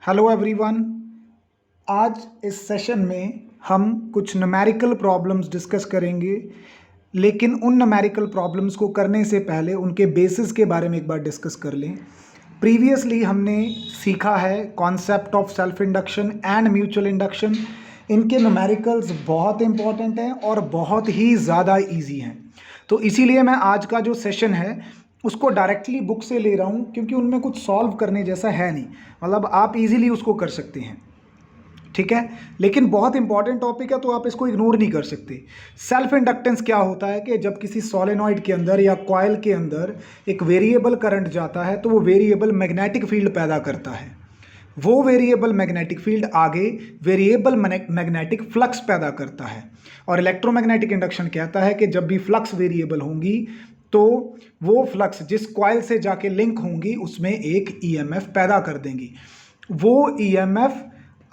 Hello everyone. आज इस session में हम कुछ न्यूमेरिकल प्रॉब्लम्स डिस्कस करेंगे, लेकिन उन न्यूमेरिकल प्रॉब्लम्स को करने से पहले उनके बेसिस के बारे में एक बार डिस्कस कर लें। प्रीवियसली हमने सीखा है concept of self induction and mutual induction. इनके न्यूमेरिकल्स बहुत इंपॉर्टेंट हैं और बहुत ही ज़्यादा इजी हैं। तो इसीलिए मैं आज का जो सेशन है उसको डायरेक्टली बुक से ले रहा हूँ, क्योंकि उनमें कुछ सॉल्व करने जैसा है नहीं। मतलब आप इजीली उसको कर सकते हैं, ठीक है। लेकिन बहुत इंपॉर्टेंट टॉपिक है तो आप इसको इग्नोर नहीं कर सकते। सेल्फ इंडक्टेंस क्या होता है कि जब किसी सोलेनॉइड के अंदर या कॉइल के अंदर एक वेरिएबल करंट जाता है तो वो वेरिएबल मैग्नेटिक फील्ड पैदा करता है। वो वेरिएबल मैग्नेटिक फील्ड आगे वेरिएबल मैग्नेटिक फ्लक्स पैदा करता है। और इलेक्ट्रोमैग्नेटिक इंडक्शन कहता है कि जब भी फ्लक्स वेरिएबल होंगी तो वो फ्लक्स जिस कॉइल से जाके लिंक होंगी उसमें एक ईएमएफ पैदा कर देंगी। वो ईएमएफ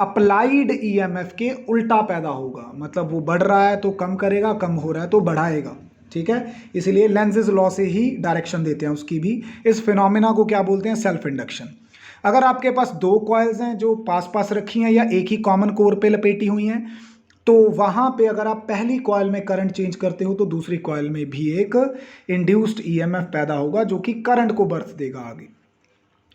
अप्लाइड ईएमएफ के उल्टा पैदा होगा, मतलब वो बढ़ रहा है तो कम करेगा, कम हो रहा है तो बढ़ाएगा, ठीक है। इसीलिए लेंज़ेस लॉ से ही डायरेक्शन देते हैं उसकी भी। इस फिनोमेना को क्या बोलते हैं? Self induction. अगर आपके पास दो कॉइल्स हैं जो पास पास रखी हैं या एक ही कॉमन कोर पे लपेटी हुई हैं, तो वहां पे अगर आप पहली कॉइल में करंट चेंज करते हो तो दूसरी कॉइल में भी एक इंड्यूस्ड ईएमएफ पैदा होगा जो कि करंट को बर्थ देगा आगे,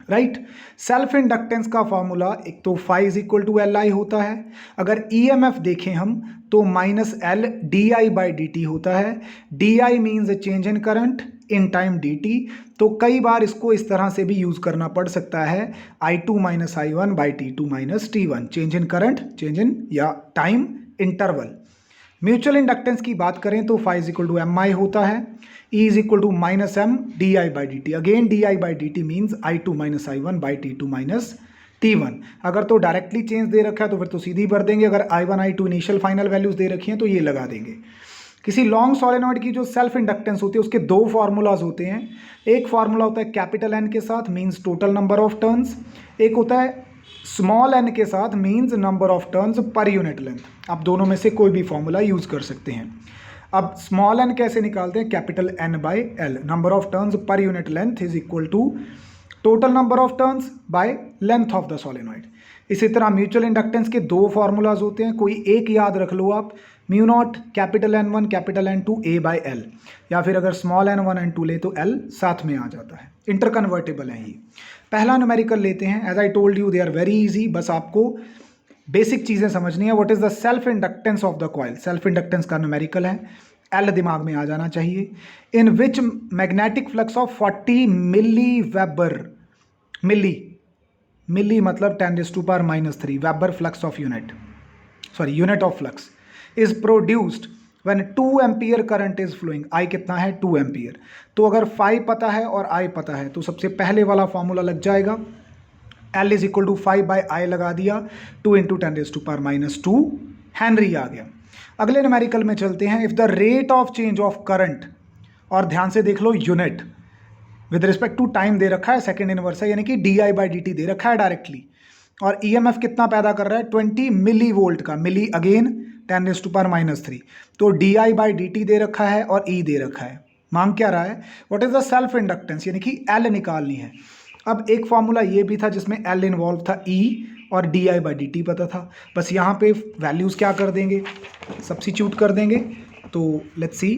राइट। सेल्फ इंडक्टेंस का फॉर्मूला एक तो phi is equal to L I होता है। अगर ईएमएफ देखें हम तो minus L D I by D T होता है। D I means change in current in time D T. तो कई बार इसको इस तरह से भी यूज करना पड़ सकता है, I two minus I one by T two minus T one, change in current, change in या टाइम इंटरवल। म्यूचुअल इंडक्टेंस की बात करें तो phi is equal to M I होता है। E is equal to minus M D I by D T. Again D I by D T means I two minus I one by T two minus T one. अगर तो directly change दे रखा है तो फिर तो सीधी भर देंगे। अगर I one I two initial final values दे रखी हैं तो ये लगा देंगे। किसी लॉन्ग सोलेनॉइड की जो सेल्फ इंडक्टेंस होती है उसके दो फार्मूलाज होते हैं। एक फार्मूला होता है कैपिटल एन के साथ, means total number of turns. एक होता है स्मॉल एन के साथ, means number of turns per unit length. आप दोनों में से कोई भी फॉर्मूला यूज कर सकते हैं। अब स्मॉल एन कैसे निकालते हैं? Capital N by L, number of turns per unit length is equal to total number of turns by length of the solenoid. इसी तरह म्यूचुअल इंडक्टेंस के दो फार्मूलाज होते हैं, कोई एक याद रख लो आप, mu naught capital N one capital N two A by L, या फिर अगर small N one N two ले तो एल साथ में आ जाता है। इंटरकन्वर्टेबल है ये। पहला न्यूमेरिकल लेते हैं। As I told you they are very easy, बस आपको बेसिक चीज़ें समझनी है। What is the self inductance of the coil? Self inductance का न्यूमेरिकल है, एल दिमाग में आ जाना चाहिए। In which magnetic flux of 40 milli weber, milli मतलब 10⁻⁻³ weber flux of unit, sorry unit of flux is produced when 2 ampere current is flowing. I कितना है? 2 एम्पियर। तो अगर फाई पता है और आई पता है तो सबसे पहले वाला फॉर्मूला लग जाएगा, L is equal to 5 by I लगा दिया, 2 इंटू 10⁻⁻² हेनरी आ गया। अगले न्यूमेरिकल में चलते हैं। If the rate of change of current, और ध्यान से देख लो unit with respect to time दे रखा है, सेकेंड इनवर्स है, यानी कि D I by D T दे रखा है डायरेक्टली। और ईएमएफ कितना पैदा कर रहा है? 20 मिली वोल्ट का, मिली अगेन 10⁻⁻3। तो D I by D T दे रखा है और ई दे रखा है। मांग क्या रहा है? What is the self inductance, यानी कि एल निकालनी है। अब एक फॉर्मूला ये भी था जिसमें एल इन्वॉल्व था, ई, और D I by D T पता था। बस यहाँ पे वैल्यूज़ क्या कर देंगे? सब्सिट्यूट कर देंगे। तो let's see,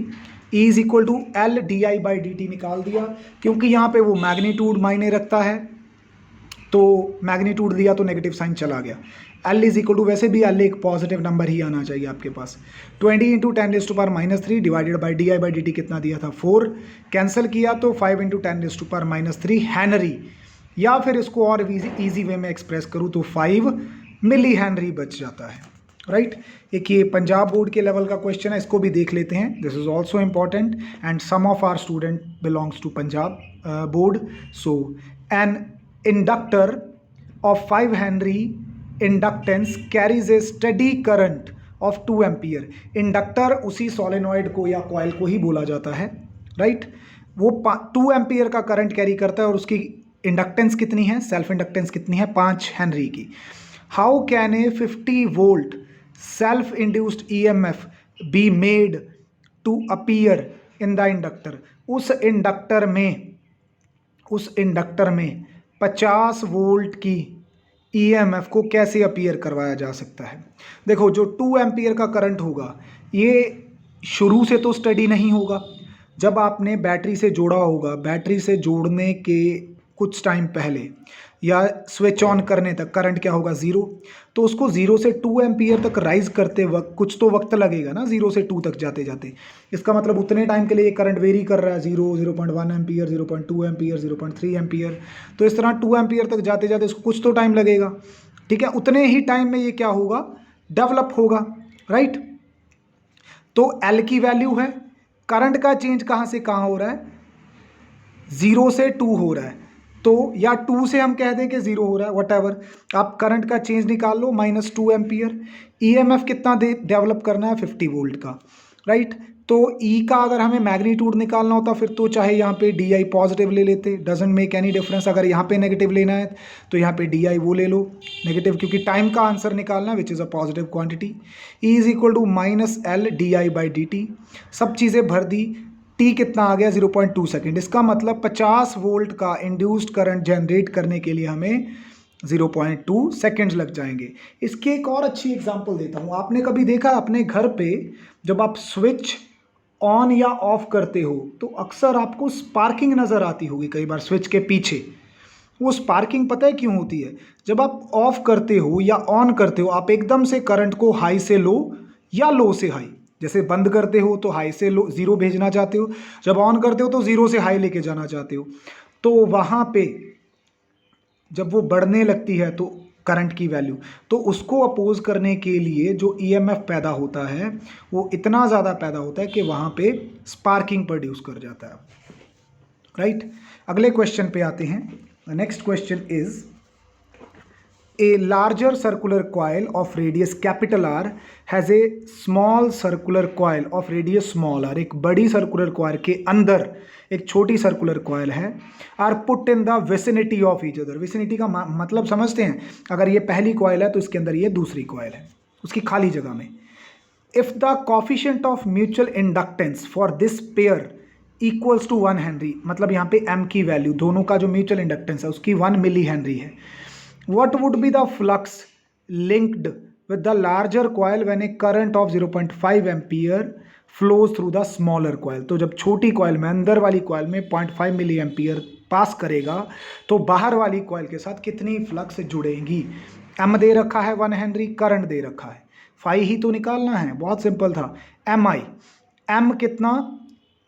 E is equal to L D I by D T निकाल दिया, क्योंकि यहाँ पे वो मैग्नीट्यूड मायने रखता है, तो मैग्नीट्यूड दिया तो नेगेटिव साइन चला गया। एल इज इक्वल टू, वैसे भी एल एक पॉजिटिव नंबर ही आना चाहिए आपके पास, 20 into 10⁻⁻3 divided by D I by D T कितना दिया था? 4। कैंसिल किया तो 5 इंटू 10⁻⁻3 हेनरी, या फिर इसको और इजी वे में एक्सप्रेस करूँ तो 5 मिली हेनरी बच जाता है, राइट। एक ये पंजाब बोर्ड के लेवल का क्वेश्चन है, इसको भी देख लेते हैं। This is also important and some of our student belongs to Punjab board. So an inductor of 5 Henry inductance carries a steady current of 2 ampere। Inductor उसी सोलेनॉइड को या कॉइल को ही बोला जाता है, राइट। वो 2 एम्पियर का करंट कैरी करता है और उसकी इंडक्टेंस कितनी है? सेल्फ इंडक्टेंस कितनी है? 5 हेनरी की। How can a 50 volt self induced EMF be made to appear in the inductor? उस इंडक्टर में 50 वोल्ट की ईएमएफ को कैसे अपीयर करवाया जा सकता है। देखो, जो 2 एम्पियर का करंट होगा ये शुरू से तो स्टडी नहीं होगा। जब आपने बैटरी से जोड़ा होगा, बैटरी से जोड़ने के कुछ टाइम पहले या स्विच ऑन करने तक करंट क्या होगा, ज़ीरो। तो उसको 0 से 2 एम्पियर तक राइज करते वक्त कुछ तो वक्त लगेगा ना, 0 से 2 तक जाते जाते। इसका मतलब उतने टाइम के लिए ये करंट वेरी कर रहा है, 0.1 एम्पियर, 0.2 एम्पियर, 0.3 एम्पियर। तो इस तरह 2 एम्पियर तक जाते जाते इसको कुछ तो टाइम लगेगा। ठीक है, उतने ही टाइम में ये क्या होगा, डेवलप होगा, राइट। तो एल की वैल्यू है, करंट का चेंज कहाँ से कहाँ हो रहा है, 0 से 2 हो रहा है। तो या 2 से हम कह दें कि 0 हो रहा है, वट आप करंट का चेंज निकाल लो, -2 एम्पियर। ईएमएफ कितना डेवलप करना है, 50 वोल्ट का, राइट। तो ई का अगर हमें मैग्नीट्यूड निकालना होता फिर तो चाहे यहाँ पे डी आई पॉजिटिव ले लेते, डजेंट मेक एनी डिफरेंस। अगर यहाँ पे नेगेटिव लेना है तो यहाँ पे डी आई वो ले लो नेगेटिव, क्योंकि टाइम का आंसर निकालना which is a positive quantity. E is equal to -L di/dt। सब चीज़ें भर दी, टी कितना आ गया, 0.2 सेकेंड। इसका मतलब 50 वोल्ट का इंड्यूस्ड करंट जनरेट करने के लिए हमें 0.2 सेकेंड्स लग जाएंगे। इसकी एक और अच्छी एग्जांपल देता हूँ। आपने कभी देखा अपने घर पे जब आप स्विच ऑन या ऑफ करते हो तो अक्सर आपको स्पार्किंग नज़र आती होगी, कई बार स्विच के पीछे। वो स्पार्किंग पता है क्यों होती है, जब आप ऑफ करते हो या ऑन करते हो आप एकदम से करंट को हाई से लो या लो से हाई, जैसे बंद करते हो तो हाई से लो 0 भेजना चाहते हो, जब ऑन करते हो तो 0 से हाई लेके जाना चाहते हो। तो वहाँ पे जब वो बढ़ने लगती है तो करंट की वैल्यू, तो उसको अपोज करने के लिए जो ईएमएफ पैदा होता है वो इतना ज़्यादा पैदा होता है कि वहाँ पे स्पार्किंग प्रोड्यूस कर जाता है, राइट। अगले क्वेश्चन पे आते हैं। Next question is A larger circular coil of radius capital R has a small circular coil of radius small r। एक बड़ी सर्कुलर कॉइल के अंदर एक छोटी सर्कुलर कॉइल है, are put in the vicinity of each other. Vicinity का मतलब समझते हैं, अगर ये पहली कॉइल है तो इसके अंदर ये दूसरी कॉइल है, उसकी खाली जगह में। If the coefficient of mutual inductance for this pair equals to 1 henry, मतलब यहाँ पे m की वैल्यू, दोनों का जो म्यूचुअल इंडक्टेंस है उसकी 1 मिली हेनरी है। What would be the flux linked with the larger coil when a current of 0.5 ampere flows through the smaller coil। तो जब छोटी कॉइल में, अंदर वाली कॉइल में 0.5 मिली एम्पियर पास करेगा तो बाहर वाली कॉइल के साथ कितनी फ्लक्स जुड़ेंगी। m दे रखा है 1 हेनरी, करंट दे रखा है, फाई ही तो निकालना है, बहुत सिंपल था। m कितना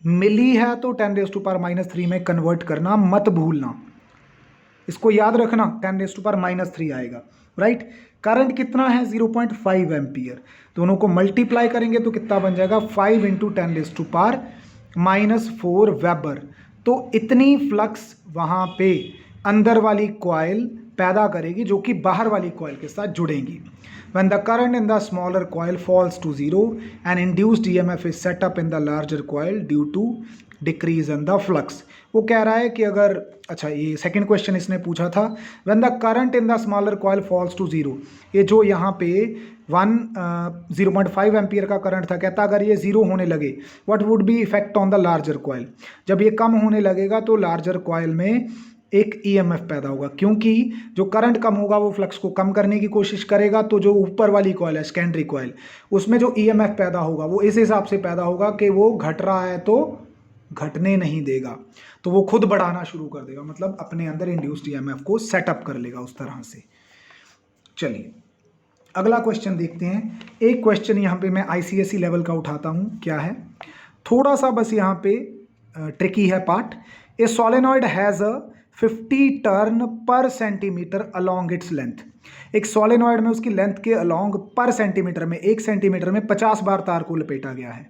मिली है तो 10⁻³ में कन्वर्ट करना मत भूलना, इसको याद रखना, 10⁻³ आएगा, राइट। करंट कितना है, 0.5 एम्पियर, दोनों को मल्टीप्लाई करेंगे तो कितना बन जाएगा, 5 × 10⁻⁴ वेबर। तो इतनी फ्लक्स वहाँ पे अंदर वाली कॉइल पैदा करेगी जो कि बाहर वाली कॉइल के साथ जुड़ेंगी। When the current in the smaller coil falls to 0, an induced EMF is set up in the larger coil due to decrease in the flux। वो कह रहा है कि अगर, अच्छा ये सेकंड क्वेश्चन इसने पूछा था, when the current in the smaller coil falls to 0, ये जो यहाँ पे 0.5 एम्पियर का करंट था, कहता अगर ये 0 होने लगे what would be effect on the larger coil। जब ये कम होने लगेगा तो लार्जर कॉइल में एक ईएमएफ पैदा होगा, क्योंकि जो करंट कम होगा वो फ्लक्स को कम करने की कोशिश करेगा। तो जो ऊपर वाली कॉइल है सेकेंडरी कॉइल, उसमें जो ईएमएफ पैदा होगा वो इस हिसाब से पैदा होगा कि वो घट रहा है तो घटने नहीं देगा, तो वो खुद बढ़ाना शुरू कर देगा, मतलब अपने अंदर इंड्यूस्ड ईएमएफ को सेटअप कर लेगा उस तरह से। चलिए अगला क्वेश्चन देखते हैं। एक क्वेश्चन यहाँ पे मैं आईसीएसई लेवल का उठाता हूँ, क्या है, थोड़ा सा बस यहाँ पे ट्रिकी है part. A solenoid has a 50 turn पर सेंटीमीटर अलॉन्ग इट्स लेंथ। एक सोलेनॉइड में उसकी लेंथ के अलॉन्ग पर सेंटीमीटर में, 1 सेंटीमीटर में 50 बार तार को लपेटा गया है,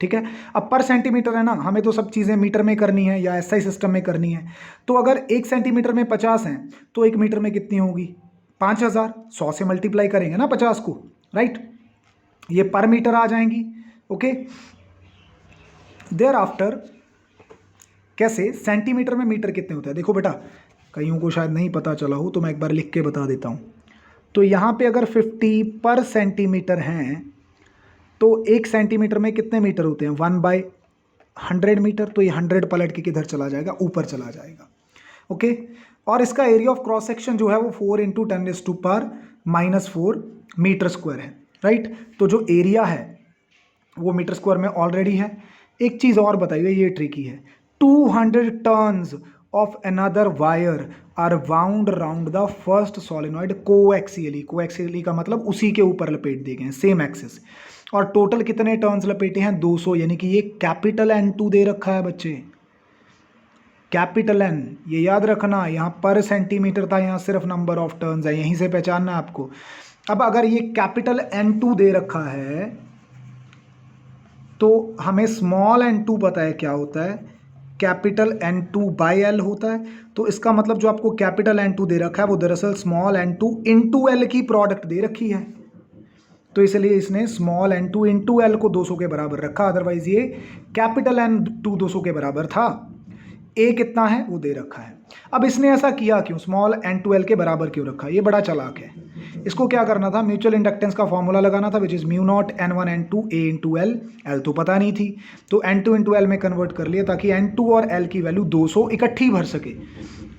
ठीक है। अब पर सेंटीमीटर है ना, हमें तो सब चीज़ें मीटर में करनी है या एसआई सिस्टम में करनी है। तो अगर 1 सेंटीमीटर में 50 हैं तो 1 मीटर में कितनी होगी, 5000। 100 से मल्टीप्लाई करेंगे ना 50 को, राइट, ये पर मीटर आ जाएंगी, ओके। देयर आफ्टर कैसे, सेंटीमीटर में मीटर कितने होते हैं, देखो बेटा कईयों को शायद नहीं पता चला हो तो मैं एक बार लिख के बता देता हूँ। तो यहाँ पे अगर 50 पर सेंटीमीटर हैं तो 1 सेंटीमीटर में कितने मीटर होते हैं, 1/100 मीटर। तो ये 100 पलट के किधर चला जाएगा, ऊपर चला जाएगा, ओके। और इसका एरिया ऑफ क्रॉस सेक्शन जो है वो 4 इंटू 10⁻⁻⁴ मीटर स्क्वायर है, राइट। तो जो एरिया है वो मीटर स्क्वायर में ऑलरेडी है। एक चीज़ और बताइए, ये ट्रिकी है। 200 turns of another wire are wound round the first solenoid coaxially का मतलब उसी के ऊपर लपेट दिए गए हैं, सेम एक्सिस। और टोटल कितने टर्न्स लपेटे हैं? 200, यानी कि ये कैपिटल N2 दे रखा है बच्चे, कैपिटल N। ये याद रखना, यहाँ पर सेंटीमीटर था, यहाँ सिर्फ नंबर ऑफ टर्न्स है, यहीं से पहचानना है आपको। अब अगर ये कैपिटल N2 दे रखा है तो हमें स्मॉल n2 पता है क्या होता है, कैपिटल N2/L होता है। तो इसका मतलब जो आपको कैपिटल N2 दे रखा है वो दरअसल स्मॉल n2 इंटू L की प्रोडक्ट दे रखी है। तो इसलिए इसने स्मॉल n2 इंटू L को 200 के बराबर रखा, अदरवाइज ये कैपिटल N2 200 के बराबर था। A कितना है वो दे रखा है। अब इसने ऐसा किया क्यों, स्मॉल n2 L के बराबर क्यों रखा? ये बड़ा चालाक है। इसको क्या करना था, म्यूचुअल इंडक्टेंस का फॉर्मूला लगाना था, which is μ0 N1 N2 A into L। L तो पता नहीं थी, तो N2 इंटू L में कन्वर्ट कर लिया ताकि N2 और L की वैल्यू 200 इकट्ठी भर सके।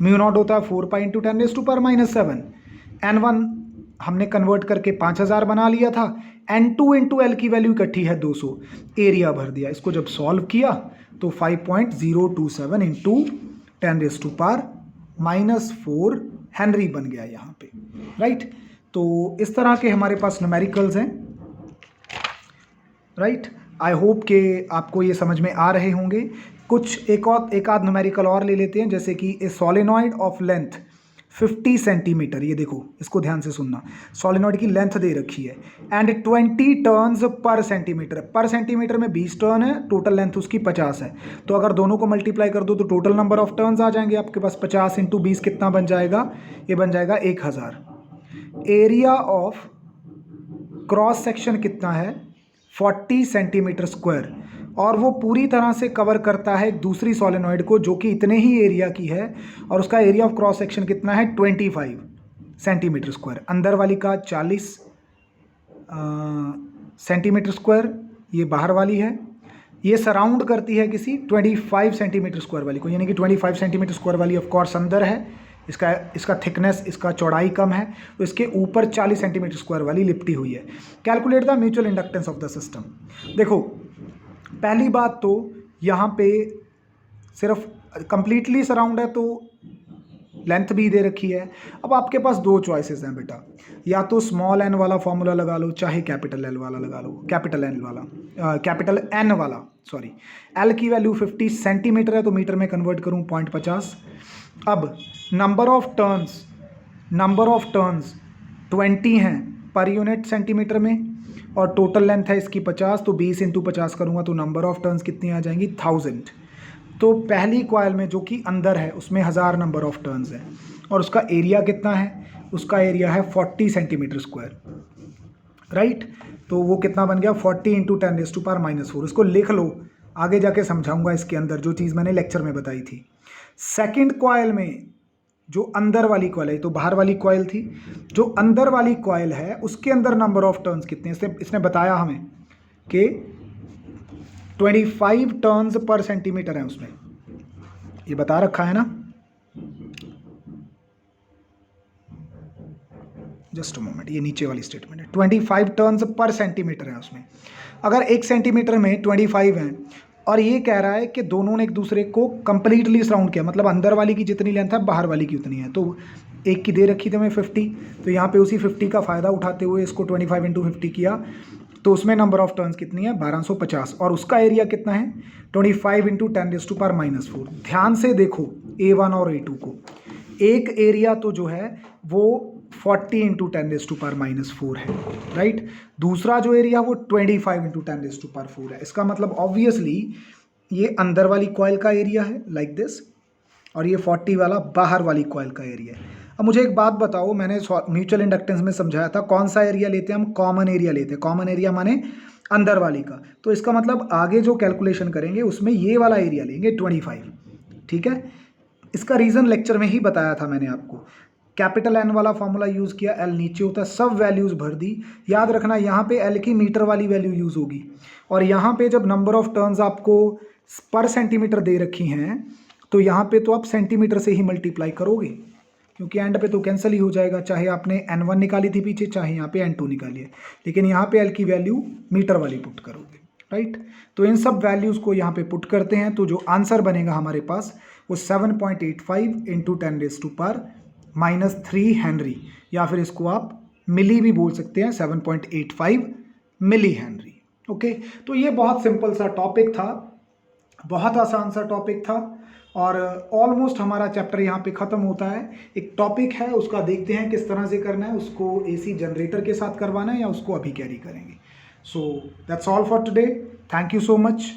μ0 होता है 4 पाई इंटू 10⁻⁻⁷। N1 हमने कन्वर्ट करके 5000 बना लिया था, N2 इंटू L की वैल्यू इकट्ठी है 200, एरिया भर दिया। इसको जब सॉल्व किया तो 5.027 इंटू 10⁻⁻⁴ हेनरी बन गया यहाँ पे, राइट। तो इस तरह के हमारे पास न्यूमेरिकल्स हैं, राइट। आई होप कि आपको ये समझ में आ रहे होंगे। कुछ एक आध न्यूमेरिकल और ले लेते हैं, जैसे कि ए सोलेनॉइड ऑफ लेंथ 50 सेंटीमीटर। ये देखो, इसको ध्यान से सुनना, सोलेनॉइड की लेंथ दे रखी है एंड 20 टर्न्स पर सेंटीमीटर। पर सेंटीमीटर में 20 टर्न है, टोटल लेंथ उसकी 50 है। तो अगर दोनों को मल्टीप्लाई कर दो तो टोटल नंबर ऑफ टर्न्स आ जाएंगे आपके पास। 50 इंटू 20 कितना बन जाएगा? ये बन जाएगा 1000। एरिया ऑफ क्रॉस सेक्शन कितना है? 40 सेंटीमीटर स्क्वायर, और वो पूरी तरह से कवर करता है एक दूसरी सोलेनॉइड को जो कि इतने ही एरिया की है, और उसका एरिया ऑफ क्रॉस सेक्शन कितना है? 25 सेंटीमीटर स्क्वायर। अंदर वाली का 40 सेंटीमीटर स्क्वायर, ये बाहर वाली है। ये सराउंड करती है किसी 25 सेंटीमीटर स्क्वायर वाली को, यानी कि 25 सेंटीमीटर स्क्वायर वाली ऑफ कोर्स अंदर है, इसका थिकनेस, इसका चौड़ाई कम है, तो इसके ऊपर 40 सेंटीमीटर स्क्वायर वाली लिपटी हुई है। Calculate the mutual inductance of the system. देखो, पहली बात तो यहाँ पे सिर्फ कंप्लीटली सराउंड है तो लेंथ भी दे रखी है। अब आपके पास दो चॉइसेस हैं बेटा, या तो स्मॉल n वाला फॉर्मूला लगा लो, चाहे कैपिटल L वाला लगा लो। कैपिटल N वाला, सॉरी, L की वैल्यू 50 सेंटीमीटर है तो मीटर में कन्वर्ट करूँ 0.50। अब नंबर ऑफ टर्न्स 20 हैं पर यूनिट सेंटीमीटर में, और टोटल लेंथ है इसकी 50, तो 20 इंटू 50 करूँगा तो नंबर ऑफ टर्न्स कितनी आ जाएंगी? 1000। तो पहली कॉइल में जो कि अंदर है उसमें 1000 नंबर ऑफ टर्न्स है, और उसका एरिया कितना है? उसका एरिया है 40 सेंटीमीटर स्क्वायर, राइट। तो वो कितना बन गया? 40 इंटू 10⁻⁻⁴। इसको लिख लो, आगे जाके समझाऊंगा इसके अंदर जो चीज़ मैंने लेक्चर में बताई थी। सेकेंड कॉइल में जो अंदर वाली कॉइल है, तो बाहर वाली कॉइल थी, जो अंदर वाली कॉइल है उसके अंदर नंबर ऑफ टर्न्स कितने? इसने बताया हमें कि 25 टर्न्स पर सेंटीमीटर है उसमें, ये बता रखा है ना। जस्ट अ मोमेंट, ये नीचे वाली स्टेटमेंट है, 25 टर्न्स पर सेंटीमीटर है उसमें। अगर 1 सेंटीमीटर में 25 हैं और ये कह रहा है कि दोनों ने एक दूसरे को कंप्लीटली सराउंड किया, मतलब अंदर वाली की जितनी लेंथ है बाहर वाली की उतनी है, तो एक की दे रखी थी हमें 50, तो यहाँ पे उसी 50 का फ़ायदा उठाते हुए इसको 25 इंटू 50 किया, तो उसमें नंबर ऑफ टर्न्स कितनी है? 1250, और उसका एरिया कितना है? 25 इंटू 10⁻⁻⁴। ध्यान से देखो A1 और A2 को, एक एरिया तो जो है वो 40 इंटू 10⁻⁻⁴ है, राइट। दूसरा जो एरिया वो 25 इंटू 10⁻⁴ है। इसका मतलब ऑब्वियसली ये अंदर वाली कॉइल का एरिया है लाइक दिस, और ये 40 वाला बाहर वाली कॉइल का एरिया है। अब मुझे एक बात बताओ, मैंने म्यूचुअल इंडक्टेंस में समझाया था कौन सा एरिया लेते हैं हम? कॉमन एरिया लेते हैं। कॉमन एरिया माने अंदर वाली का, तो इसका मतलब आगे जो कैलकुलेशन करेंगे उसमें ये वाला एरिया लेंगे 25, ठीक है। इसका रीज़न लेक्चर में ही बताया था मैंने आपको। कैपिटल N वाला फॉर्मूला यूज़ किया, L नीचे होता है, सब वैल्यूज़ भर दी। याद रखना यहाँ पे L की मीटर वाली वैल्यू यूज़ होगी, और यहाँ पे जब नंबर ऑफ टर्न्स आपको पर सेंटीमीटर दे रखी हैं तो यहाँ पे तो आप सेंटीमीटर से ही मल्टीप्लाई करोगे, क्योंकि एंड पे तो कैंसिल ही हो जाएगा, चाहे आपने n1 निकाली थी पीछे, चाहे यहाँ पे n2 निकाली है, लेकिन यहाँ पे l की वैल्यू मीटर वाली पुट करोगे, राइट। तो इन सब वैल्यूज़ को यहाँ पे पुट करते हैं, तो जो आंसर बनेगा हमारे पास वो 7.85 इंटू 10⁻³ हेनरी, या फिर इसको आप मिली भी बोल सकते हैं, 7.85 मिली हेनरी। ओके, तो ये बहुत सिंपल सा टॉपिक था, बहुत आसान सा टॉपिक था, और ऑलमोस्ट हमारा चैप्टर यहाँ पे ख़त्म होता है। एक टॉपिक है, उसका देखते हैं किस तरह से करना है, उसको एसी जनरेटर के साथ करवाना है या उसको अभी कैरी करेंगे। So that's all for today, thank you so much.